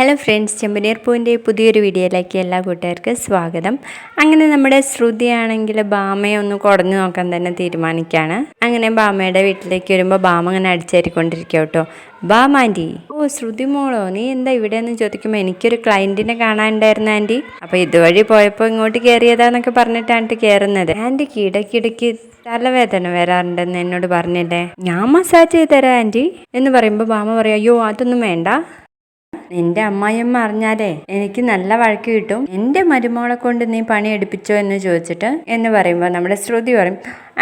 Hello friends, ചെമ്പനീർ പൂവിൻ്റെ പുതിയൊരു വീഡിയോയിലേക്ക് എല്ലാ കൂട്ടുകാർക്കും സ്വാഗതം. അങ്ങനെ നമ്മുടെ ശ്രുതിയാണെങ്കിൽ ബാമയെ ഒന്ന് കുടഞ്ഞു നോക്കാൻ തന്നെ തീരുമാനിക്കുകയാണ്. അങ്ങനെ ബാമയുടെ വീട്ടിലേക്ക് വരുമ്പോൾ ബാമ അങ്ങനെ അടിച്ചേരിക്കൊണ്ടിരിക്കുക കേട്ടോ. ബാമ ആൻറ്റി, ഓ ശ്രുതി മോളോ, നീ എന്താ ഇവിടെയെന്ന് ചോദിക്കുമ്പോൾ എനിക്കൊരു ക്ലയൻറ്റിനെ കാണാനുണ്ടായിരുന്നു ആൻറ്റി. അപ്പോൾ ഇതുവഴി പോയപ്പോൾ ഇങ്ങോട്ട് കയറിയതാന്നൊക്കെ പറഞ്ഞിട്ടാണ് കയറുന്നത്. ആൻറ്റിക്ക് ഇടയ്ക്കിടയ്ക്ക് തലവേദന വരാറുണ്ടെന്ന് എന്നോട് പറഞ്ഞില്ലേ, ഞാൻ മസാജ് ചെയ്ത് തരാം ആൻറ്റി എന്ന് പറയുമ്പോൾ ബാമ പറയും, അയ്യോ അതൊന്നും വേണ്ട, നിന്റെ അമ്മായിയമ്മ അറിഞ്ഞാലേ എനിക്ക് നല്ല വഴക്ക് കിട്ടും, എൻ്റെ മരുമോളെ കൊണ്ട് നീ പണി എടുപ്പിച്ചോ എന്ന് ചോദിച്ചിട്ട് എന്ന് പറയുമ്പോൾ നമ്മുടെ ശ്രുതി പറയും,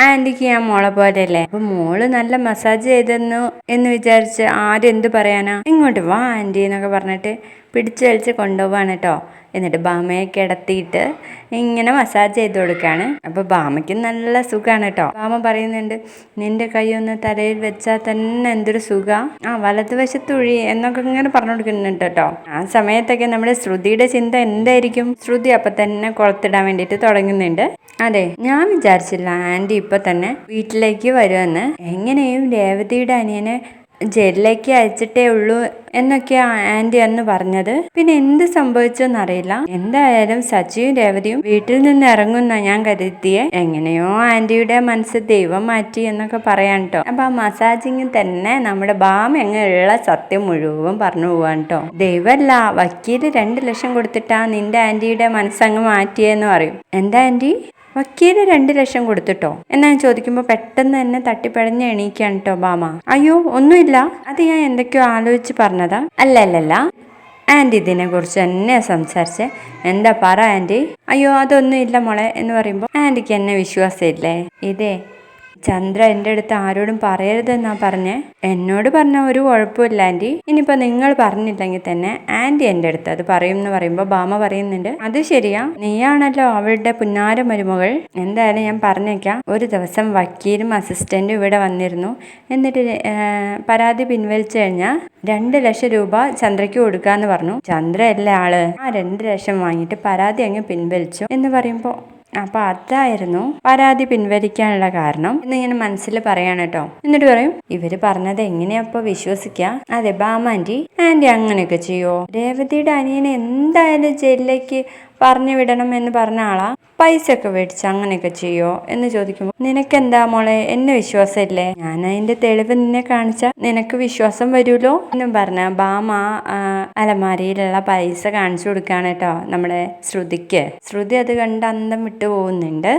ആൻറ്റിക്ക് ഞാൻ മോളെ പോലെയല്ലേ, അപ്പൊ മോള് നല്ല മസാജ് ചെയ്തെന്നു എന്ന് വിചാരിച്ച് ആരെന്ത് പറയാനാ, ഇങ്ങോട്ട് വാ ആൻറ്റി എന്നൊക്കെ പറഞ്ഞിട്ട് പിടിച്ചു വലിച്ച് കൊണ്ടുപോവാണ് കേട്ടോ. എന്നിട്ട് ബാമയെ കിടത്തിയിട്ട് ഇങ്ങനെ മസാജ് ചെയ്ത് കൊടുക്കുകയാണ്. അപ്പോൾ ബാമയ്ക്ക് നല്ല സുഖമാണ് കേട്ടോ. ബാമ പറയുന്നുണ്ട്, നിന്റെ കൈ ഒന്ന് തലയിൽ വെച്ചാൽ തന്നെ എന്തൊരു സുഖം, വലതുവശത്ത് ഒഴി എന്നൊക്കെ ഇങ്ങനെ പറഞ്ഞു കൊടുക്കുന്നുണ്ട് കേട്ടോ. ആ സമയത്തൊക്കെ നമ്മുടെ ശ്രുതിയുടെ ചിന്ത എന്തായിരിക്കും, ശ്രുതി അപ്പം തന്നെ കുളത്തിടാൻ വേണ്ടിയിട്ട് തുടങ്ങുന്നുണ്ട്. അതെ, ഞാൻ വിചാരിച്ചില്ല ആൻറ്റി ഇപ്പം തന്നെ വീട്ടിലേക്ക് വരുമെന്ന്. എങ്ങനെയും രേവതിയുടെ അനിയനെ ജയിലിലേക്ക് അയച്ചിട്ടേ ഉള്ളൂ എന്നൊക്കെയാ ആൻറ്റി അന്ന് പറഞ്ഞത്. പിന്നെ എന്ത് സംഭവിച്ചെന്നറിയില്ല. എന്തായാലും സച്ചിയും രേവതിയും വീട്ടിൽ നിന്ന് ഇറങ്ങുന്ന ഞാൻ കരുതിയേ. എങ്ങനെയോ ആൻറ്റിയുടെ മനസ്സ് ദൈവം മാറ്റി എന്നൊക്കെ പറയാൻ കേട്ടോ. അപ്പൊ ആ മസാജിങ് തന്നെ നമ്മുടെ ബാമ ഉള്ള സത്യം മുഴുവൻ പറഞ്ഞു പോവാൻ കേട്ടോ. ദൈവമല്ല, വക്കീല് 2 ലക്ഷം കൊടുത്തിട്ടാ നിന്റെ ആൻറ്റിയുടെ മനസ്സങ്ങ് മാറ്റിയെന്ന് പറയും. എന്താ ആൻറ്റി, വക്കീല് 2 ലക്ഷം കൊടുത്തിട്ടോ എന്നാ ചോദിക്കുമ്പോൾ പെട്ടെന്ന് തന്നെ തട്ടിപ്പഴഞ്ഞ് എണീക്കാണ് കേട്ടോ ബാമ. അയ്യോ ഒന്നുമില്ല, അത് ഞാൻ എന്തൊക്കെയോ ആലോചിച്ച് പറഞ്ഞതാ. അല്ലല്ല ആൻറ്റി ഇതിനെ കുറിച്ച് തന്നെ സംസാരിച്ചേ, എന്താ പറ ആൻറ്റി. അയ്യോ അതൊന്നും ഇല്ല മോളെ എന്ന് പറയുമ്പോൾ ആൻറ്റിക്ക് എന്നെ വിശ്വാസമില്ലേ. ഇതേ ചന്ദ്ര എൻ്റെ അടുത്ത് ആരോടും പറയരുതെന്നാ പറഞ്ഞേ. എന്നോട് പറഞ്ഞ ഒരു കുഴപ്പമില്ല ആൻറ്റി, ഇനിയിപ്പോൾ നിങ്ങൾ പറഞ്ഞില്ലെങ്കിൽ തന്നെ ആൻറ്റി എൻ്റെ അടുത്ത് അത് പറയും എന്ന് പറയുമ്പോൾ ബാമ പറയുന്നുണ്ട്, അത് ശരിയാ, നീയാണല്ലോ അവളുടെ പുന്നാര മരുമകൾ. എന്തായാലും ഞാൻ പറഞ്ഞേക്കാം, ഒരു ദിവസം വക്കീലും അസിസ്റ്റന്റും ഇവിടെ വന്നിരുന്നു. എന്നിട്ട് പരാതി പിൻവലിച്ചു കഴിഞ്ഞാൽ 2 ലക്ഷം രൂപ ചന്ദ്രയ്ക്ക് കൊടുക്കാന്ന് പറഞ്ഞു. ചന്ദ്ര അല്ലേ ആള്, ആ 2 ലക്ഷം വാങ്ങിയിട്ട് പരാതി അങ്ങ് പിൻവലിച്ചു എന്ന് പറയുമ്പോൾ അപ്പൊ അതായിരുന്നു പരാതി പിൻവലിക്കാനുള്ള കാരണം എന്നിങ്ങനെ മനസ്സിൽ പറയാണ് കേട്ടോ. എന്നിട്ട് പറയും, ഇവര് പറഞ്ഞത് എങ്ങനെയാ അപ്പൊ വിശ്വസിക്കുക. അതെ ബാമ ആൻറ്റി അങ്ങനെയൊക്കെ ചെയ്യോ, രേവതിയുടെ അനിയനെ എന്തായാലും ജയിലിലേക്ക് പറഞ്ഞു വിടണം എന്ന് പറഞ്ഞ ആളാ, പൈസ ഒക്കെ മേടിച്ച് അങ്ങനെയൊക്കെ ചെയ്യോ എന്ന് ചോദിക്കുമ്പോൾ നിനക്കെന്താ മോളെ എന്നെ വിശ്വാസമില്ലേ, ഞാൻ അതിന്റെ തെളിവ് നിന്നെ കാണിച്ചാൽ നിനക്ക് വിശ്വാസം വരുമല്ലോ എന്നും പറഞ്ഞ ബാമ അലമാരിയിലുള്ള പൈസ കാണിച്ചു കൊടുക്കുകയാണ് കേട്ടോ നമ്മുടെ ശ്രുതിക്ക്. ശ്രുതി അത് കണ്ട് അന്തം വിട്ടു പോകുന്നുണ്ട്.